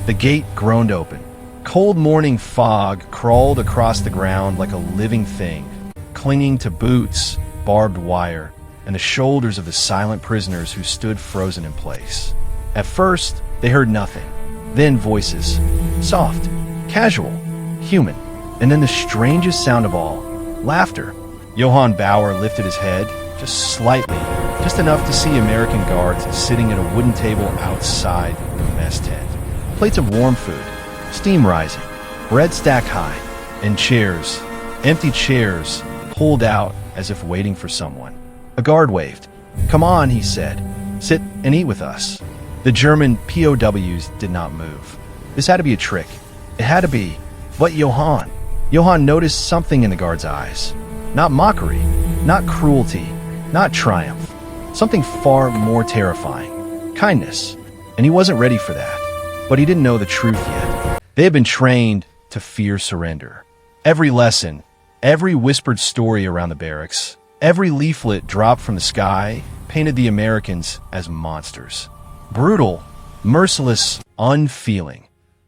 The gate groaned open. Cold morning fog crawled across the ground like a living thing, clinging to boots, barbed wire, and the shoulders of the silent prisoners who stood frozen in place. At first, they heard nothing. Then voices. Soft, casual, human. And then the strangest sound of all, laughter. Johann Bauer lifted his head, just slightly, just enough to see American guards sitting at a wooden table outside the mess tent. Plates of warm food, steam rising, bread stacked high, and chairs, empty chairs, pulled out as if waiting for someone. A guard waved. "Come on," he said. "Sit and eat with us." The German POWs did not move. This had to be a trick. It had to be. But Johann noticed something in the guard's eyes. Not mockery, not cruelty, not triumph. Something far more terrifying. Kindness. And he wasn't ready for that. But he didn't know the truth yet. They had been trained to fear surrender. Every lesson, every whispered story around the barracks, every leaflet dropped from the sky painted the Americans as monsters. Brutal, merciless, unfeeling.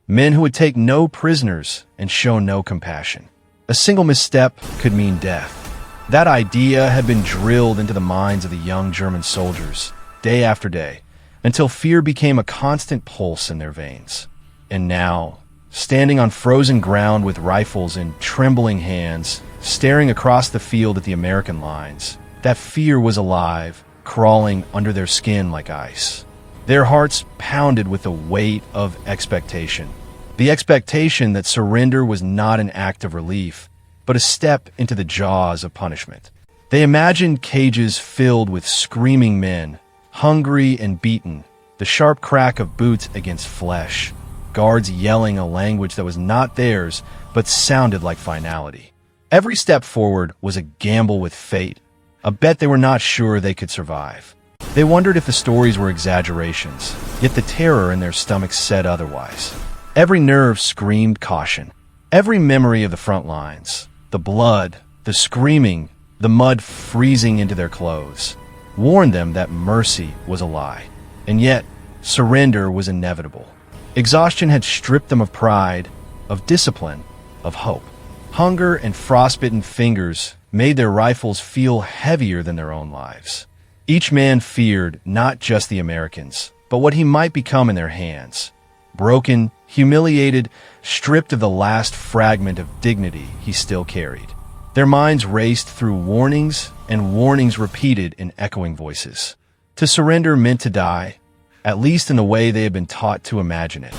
Men who would take no prisoners and show no compassion. A single misstep could mean death. That idea had been drilled into the minds of the young German soldiers, day after day, until fear became a constant pulse in their veins. And now, standing on frozen ground with rifles in trembling hands, staring across the field at the American lines, that fear was alive, crawling under their skin like ice. Their hearts pounded with the weight of expectation. The expectation that surrender was not an act of relief, but a step into the jaws of punishment. They imagined cages filled with screaming men, hungry and beaten, the sharp crack of boots against flesh, guards yelling a language that was not theirs but sounded like finality. Every step forward was a gamble with fate, a bet they were not sure they could survive. They wondered if the stories were exaggerations, yet the terror in their stomachs said otherwise. Every nerve screamed caution. Every memory of the front lines, the blood, the screaming, the mud freezing into their clothes, warned them that mercy was a lie. And yet, surrender was inevitable. Exhaustion had stripped them of pride, of discipline, of hope. Hunger and frostbitten fingers made their rifles feel heavier than their own lives. Each man feared not just the Americans, but what he might become in their hands. Broken, humiliated, stripped of the last fragment of dignity he still carried. Their minds raced through warnings and warnings repeated in echoing voices. To surrender meant to die, at least in the way they had been taught to imagine it.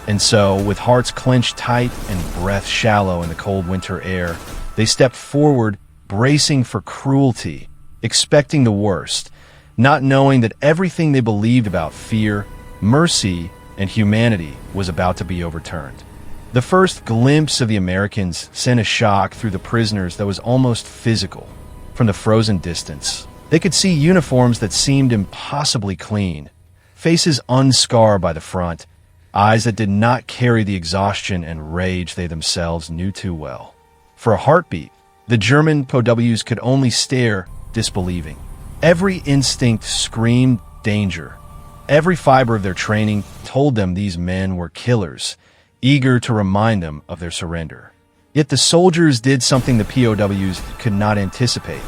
And so, with hearts clenched tight and breath shallow in the cold winter air, they stepped forward, bracing for cruelty, expecting the worst, not knowing that everything they believed about fear, mercy, and humanity was about to be overturned. The first glimpse of the Americans sent a shock through the prisoners that was almost physical. From the frozen distance, they could see uniforms that seemed impossibly clean, faces unscarred by the front, eyes that did not carry the exhaustion and rage they themselves knew too well. For a heartbeat, the German POWs could only stare, disbelieving. Every instinct screamed danger. Every fiber of their training told them these men were killers, eager to remind them of their surrender. Yet the soldiers did something the POWs could not anticipate.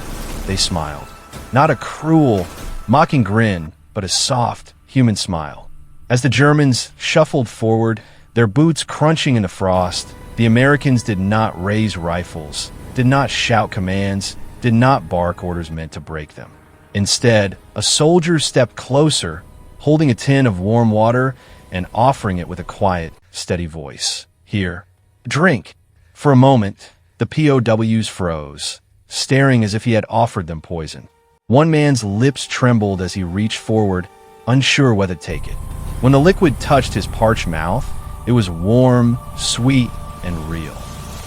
They smiled. Not a cruel, mocking grin, but a soft, human smile. As the Germans shuffled forward, their boots crunching in the frost, the Americans did not raise rifles, did not shout commands, did not bark orders meant to break them. Instead, a soldier stepped closer, holding a tin of warm water and offering it with a quiet, steady voice. "Here, drink." For a moment, the POWs froze, staring as if he had offered them poison. One man's lips trembled as he reached forward, unsure whether to take it. When the liquid touched his parched mouth, it was warm, sweet, and real.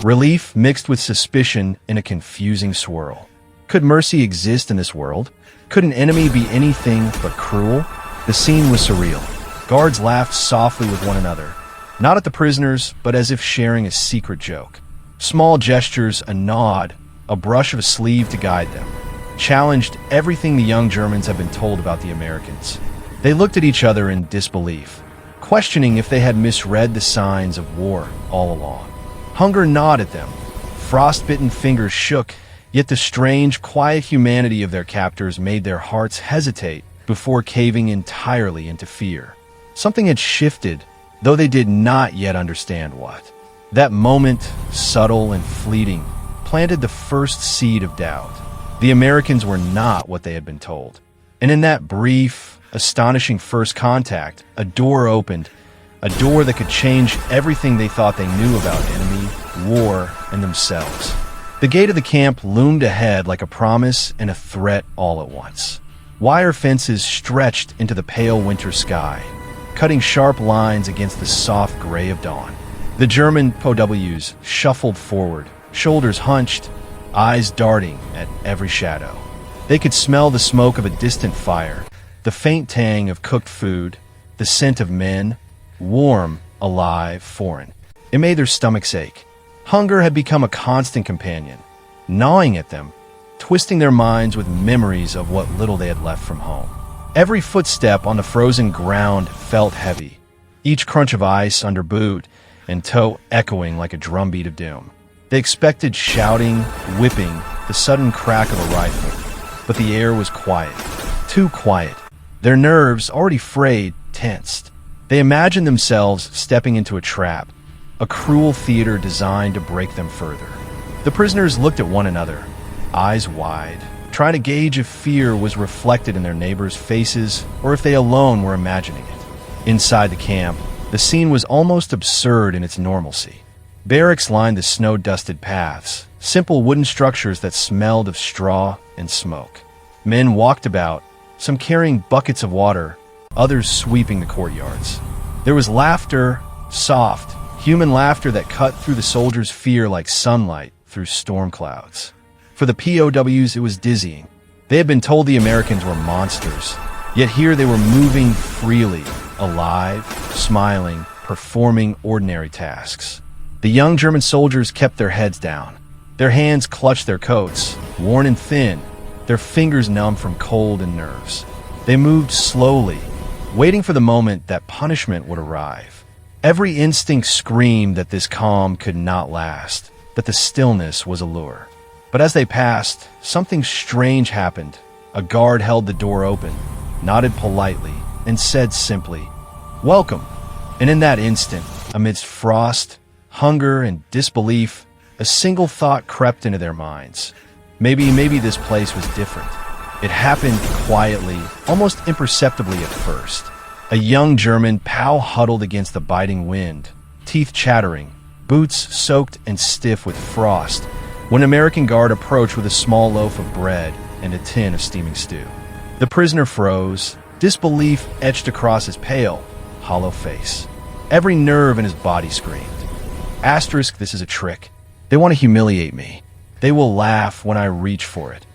Relief mixed with suspicion in a confusing swirl. Could mercy exist in this world? Could an enemy be anything but cruel? The scene was surreal. Guards laughed softly with one another, not at the prisoners, but as if sharing a secret joke. Small gestures, a nod, a brush of a sleeve to guide them, challenged everything the young Germans had been told about the Americans. They looked at each other in disbelief, questioning if they had misread the signs of war all along. Hunger gnawed at them. Frostbitten fingers shook, yet the strange, quiet humanity of their captors made their hearts hesitate before caving entirely into fear. Something had shifted, though they did not yet understand what. That moment, subtle and fleeting, planted the first seed of doubt. The Americans were not what they had been told. And in that brief, astonishing first contact, a door opened, a door that could change everything they thought they knew about enemy, war, and themselves. The gate of the camp loomed ahead like a promise and a threat all at once. Wire fences stretched into the pale winter sky, cutting sharp lines against the soft gray of dawn. The German POWs shuffled forward, shoulders hunched, eyes darting at every shadow. They could smell the smoke of a distant fire, the faint tang of cooked food, the scent of men, warm, alive, foreign. It made their stomachs ache. Hunger had become a constant companion, gnawing at them, twisting their minds with memories of what little they had left from home. Every footstep on the frozen ground felt heavy, each crunch of ice under boot and toe echoing like a drumbeat of doom. They expected shouting, whipping, the sudden crack of a rifle, but the air was quiet, too quiet. Their nerves, already frayed, tensed. They imagined themselves stepping into a trap, a cruel theater designed to break them further. The prisoners looked at one another, eyes wide, trying to gauge if fear was reflected in their neighbors' faces or if they alone were imagining it. Inside the camp, the scene was almost absurd in its normalcy. Barracks lined the snow-dusted paths, simple wooden structures that smelled of straw and smoke. Men walked about, some carrying buckets of water, others sweeping the courtyards. There was laughter, soft, human laughter that cut through the soldiers' fear like sunlight through storm clouds. For the POWs, it was dizzying. They had been told the Americans were monsters, yet here they were moving freely, alive, smiling, performing ordinary tasks. The young German soldiers kept their heads down. Their hands clutched their coats, worn and thin, their fingers numb from cold and nerves. They moved slowly, waiting for the moment that punishment would arrive. Every instinct screamed that this calm could not last, that the stillness was a lure. But as they passed, something strange happened. A guard held the door open, nodded politely, and said simply, "Welcome." And in that instant, amidst frost, hunger, and disbelief, a single thought crept into their minds. Maybe this place was different. It happened quietly, almost imperceptibly at first. A young German POW huddled against the biting wind, teeth chattering, boots soaked and stiff with frost, when an American guard approached with a small loaf of bread and a tin of steaming stew. The prisoner froze, disbelief etched across his pale, hollow face. Every nerve in his body screamed. Asterisk, this is a trick. They want to humiliate me. They will laugh when I reach for it.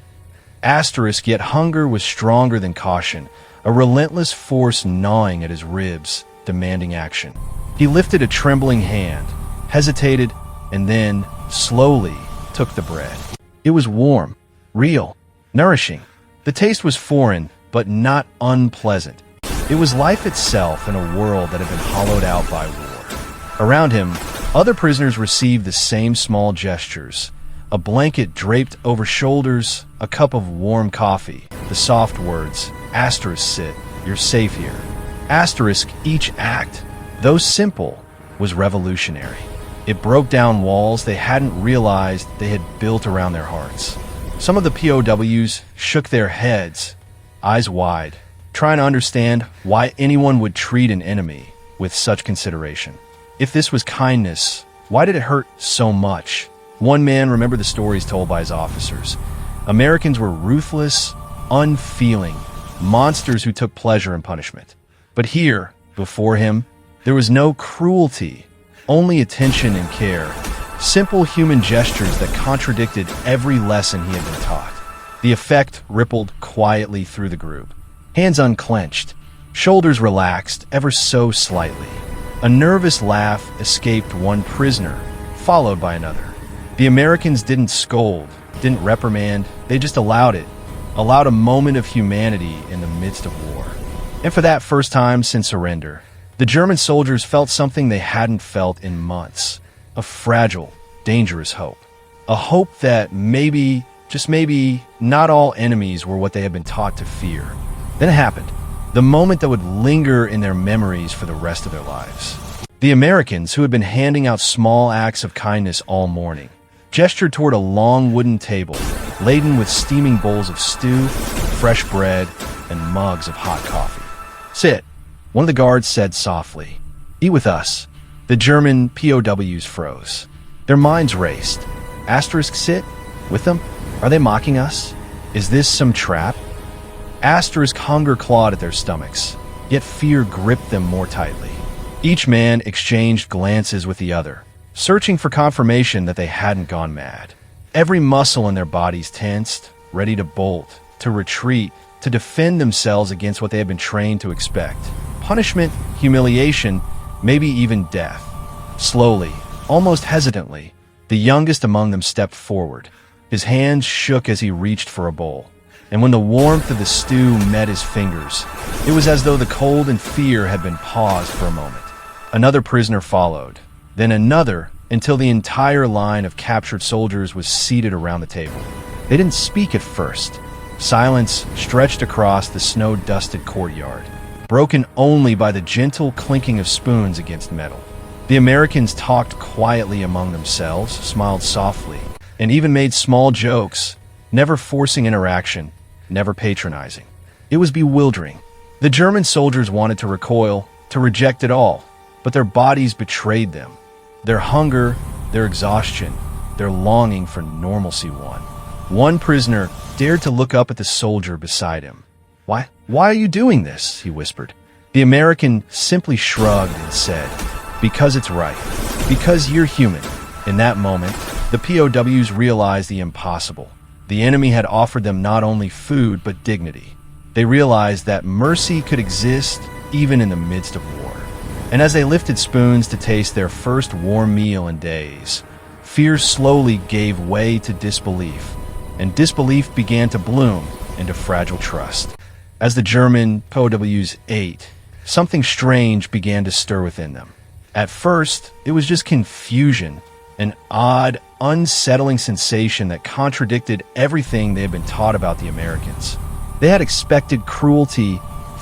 Asterisk, yet hunger was stronger than caution, a relentless force gnawing at his ribs, demanding action. He lifted a trembling hand, hesitated, and then, slowly, took the bread. It was warm, real, nourishing. The taste was foreign, but not unpleasant. It was life itself in a world that had been hollowed out by war. Around him, other prisoners received the same small gestures. A blanket draped over shoulders, a cup of warm coffee, the soft words, asterisk sit, you're safe here. Asterisk, each act, though simple, was revolutionary. It broke down walls they hadn't realized they had built around their hearts. Some of the POWs shook their heads, eyes wide, trying to understand why anyone would treat an enemy with such consideration. If this was kindness, why did it hurt so much? One man remembered the stories told by his officers. Americans were ruthless, unfeeling, monsters who took pleasure in punishment. But here, before him, there was no cruelty, only attention and care, simple human gestures that contradicted every lesson he had been taught. The effect rippled quietly through the group. Hands unclenched, shoulders relaxed ever so slightly. A nervous laugh escaped one prisoner, followed by another. The Americans didn't scold, didn't reprimand, they just allowed it, allowed a moment of humanity in the midst of war. And for that first time since surrender, The German soldiers felt something they hadn't felt in months. A fragile, dangerous hope. A hope that maybe, just maybe, not all enemies were what they had been taught to fear. Then it happened. The moment that would linger in their memories for the rest of their lives. The Americans, who had been handing out small acts of kindness all morning, gestured toward a long wooden table laden with steaming bowls of stew, fresh bread, and mugs of hot coffee. "Sit," one of the guards said softly. "Eat with us." The German POWs froze. Their minds raced. Asterisk sit? With them? Are they mocking us? Is this some trap? Asterisk hunger clawed at their stomachs, yet fear gripped them more tightly. Each man exchanged glances with the other, searching for confirmation that they hadn't gone mad. Every muscle in their bodies tensed, ready to bolt, to retreat, to defend themselves against what they had been trained to expect. Punishment, humiliation, maybe even death. Slowly, almost hesitantly, the youngest among them stepped forward. His hands shook as he reached for a bowl, and when the warmth of the stew met his fingers, it was as though the cold and fear had been paused for a moment. Another prisoner followed, then another, until the entire line of captured soldiers was seated around the table. They didn't speak at first. Silence stretched across the snow-dusted courtyard, broken only by the gentle clinking of spoons against metal. The Americans talked quietly among themselves, smiled softly, and even made small jokes, never forcing interaction, never patronizing. It was bewildering. The German soldiers wanted to recoil, to reject it all, but their bodies betrayed them. Their hunger, their exhaustion, their longing for normalcy won. One prisoner dared to look up at the soldier beside him. Why are you doing this?" he whispered. The American simply shrugged and said, "Because it's right. Because you're human." In that moment, the POWs realized the impossible. The enemy had offered them not only food, but dignity. They realized that mercy could exist even in the midst of war. And as they lifted spoons to taste their first warm meal in days, fear slowly gave way to disbelief, and disbelief began to bloom into fragile trust. As the German POWs ate, something strange began to stir within them. At first, it was just confusion, an odd, unsettling sensation that contradicted everything they had been taught about the Americans. They had expected cruelty,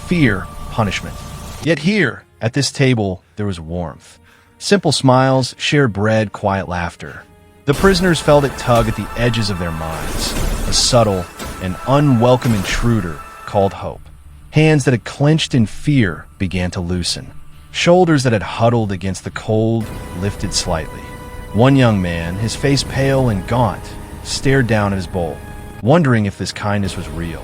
fear, punishment. Yet here, at this table, there was warmth. Simple smiles, shared bread, quiet laughter. The prisoners felt it tug at the edges of their minds, a subtle and unwelcome intruder called hope. Hands that had clenched in fear began to loosen. Shoulders that had huddled against the cold lifted slightly. One young man, his face pale and gaunt, stared down at his bowl, wondering if this kindness was real.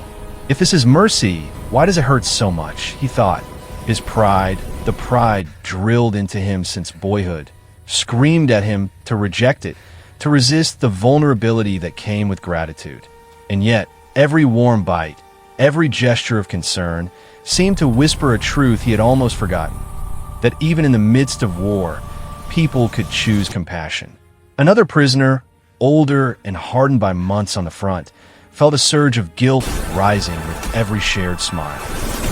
If this is mercy, why does it hurt so much? He thought. His pride, the pride drilled into him since boyhood, screamed at him to reject it, to resist the vulnerability that came with gratitude. And yet, every warm bite, every gesture of concern, seemed to whisper a truth he had almost forgotten, that even in the midst of war, people could choose compassion. Another prisoner, older and hardened by months on the front, felt a surge of guilt rising with every shared smile.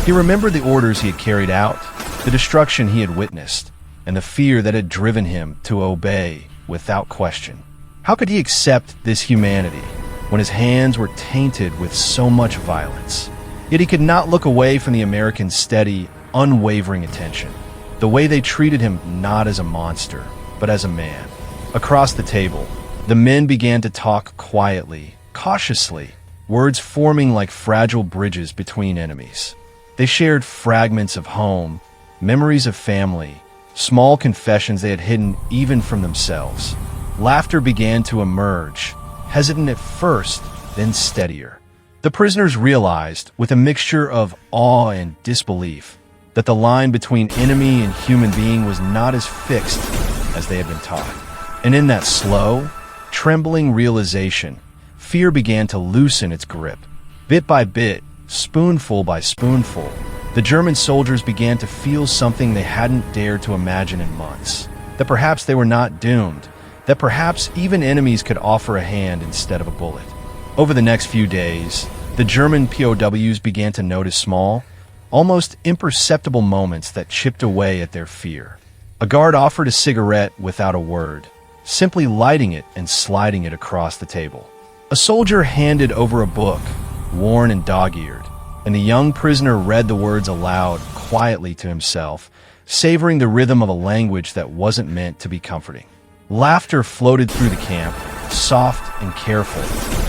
He remembered the orders he had carried out, the destruction he had witnessed, and the fear that had driven him to obey without question. How could he accept this humanity when his hands were tainted with so much violence? Yet he could not look away from the Americans' steady, unwavering attention. The way they treated him not as a monster, but as a man. Across the table, the men began to talk quietly, cautiously, words forming like fragile bridges between enemies. They shared fragments of home, memories of family, small confessions they had hidden even from themselves. Laughter began to emerge, hesitant at first, then steadier. The prisoners realized, with a mixture of awe and disbelief, that the line between enemy and human being was not as fixed as they had been taught. And in that slow, trembling realization, fear began to loosen its grip. Bit by bit, spoonful by spoonful, the German soldiers began to feel something they hadn't dared to imagine in months. That perhaps they were not doomed, that perhaps even enemies could offer a hand instead of a bullet. Over the next few days, the German POWs began to notice small, almost imperceptible moments that chipped away at their fear. A guard offered a cigarette without a word, simply lighting it and sliding it across the table. A soldier handed over a book, worn and dog-eared, and the young prisoner read the words aloud quietly to himself, savoring the rhythm of a language that wasn't meant to be comforting. Laughter floated through the camp, soft and careful,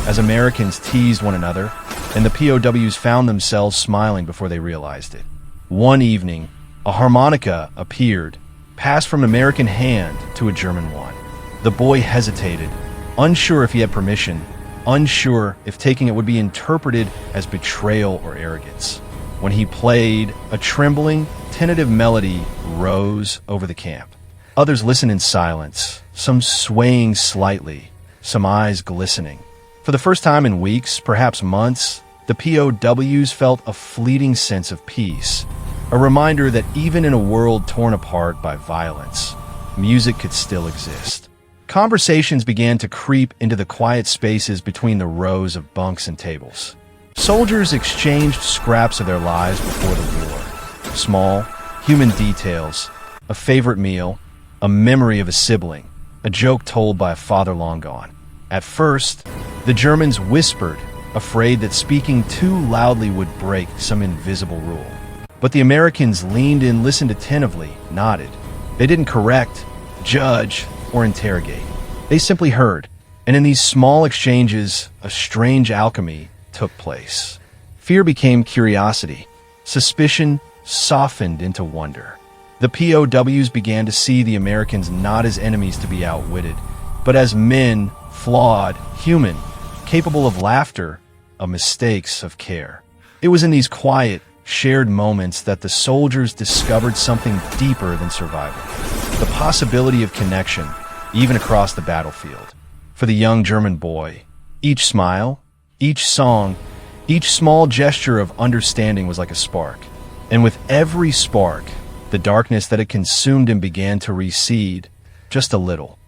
as Americans teased one another, and the POWs found themselves smiling before they realized it. One evening, a harmonica appeared, passed from an American hand to a German one. The boy hesitated, unsure if he had permission, unsure if taking it would be interpreted as betrayal or arrogance. When he played, a trembling, tentative melody rose over the camp. Others listened in silence, some swaying slightly, some eyes glistening. For the first time in weeks, perhaps months, the POWs felt a fleeting sense of peace, a reminder that even in a world torn apart by violence, music could still exist. Conversations began to creep into the quiet spaces between the rows of bunks and tables. Soldiers exchanged scraps of their lives before the war. Small, human details, a favorite meal, a memory of a sibling, a joke told by a father long gone. At first, the Germans whispered, afraid that speaking too loudly would break some invisible rule. But the Americans leaned in, listened attentively, nodded. They didn't correct, judge, or interrogate. They simply heard, and in these small exchanges, a strange alchemy took place. Fear became curiosity. Suspicion softened into wonder. The POWs began to see the Americans not as enemies to be outwitted, but as men, flawed, human, capable of laughter, of mistakes, of care. It was in these quiet, shared moments that the soldiers discovered something deeper than survival. The possibility of connection, even across the battlefield. For the young German boy, each smile, each song, each small gesture of understanding was like a spark. And with every spark, the darkness that had consumed him began to recede, just a little.